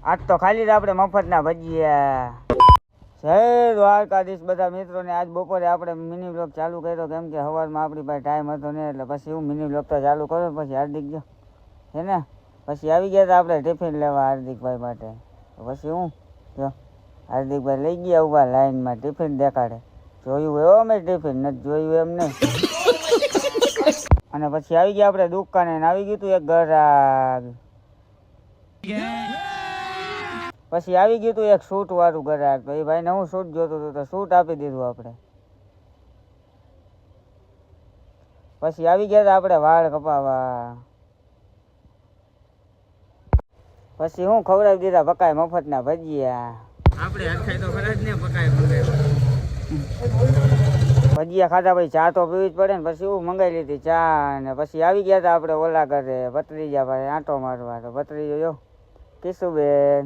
આજ તો ખાલી જ આપણે મફતના ભજીયા. જય દ્વારકાધીશ બધા મિત્રોને. આજ બપોરે આપણે મિની બ્લોગ ચાલુ કર્યો કેમ કે સવારમાં આપણી પાસે ટાઈમ હતો ને એટલે પછી હું મિની બ્લોગ તો ચાલુ કર્યો. પછી હાર્દિક ગયો છે ને, પછી આવી ગયા હતા આપણે ટિફિન લેવા હાર્દિકભાઈ માટે. પછી હું જો હાર્દિકભાઈ લઈ ગયા ઉભા લાઈનમાં ટિફિન દેખાડે. જોયું હોય મેં ટિફિન નથી જોયું એમ નહીં. અને પછી આવી ગયા આપણે દુકાને આવી ગયું તું એક ગ્રાહક. પછી આવી ગયું તું એક સૂટ વાળું ગ્રાહક. તો એ ભાઈને હું સૂટ જોતું હતું તો સૂટ આપી દીધું આપણે. પછી આવી ગયા હતા આપણે વાળ કપાવા. પછી હું ખવડાવી દીધા પકાય મફતના ભજીયા. આપણે હરખાઈ તો ખરા જ ને પકાય ભજીયા ખાધા પછી ચા તો પીવી જ પડે ને. પછી હું મંગાવી લીધી ચા. ને પછી આવી ગયા હતા આપણે ઓલા ઘરે ભત્રીજા ભાઈ આંટો મારવા. તો ભત્રીજો જો કિશુબેન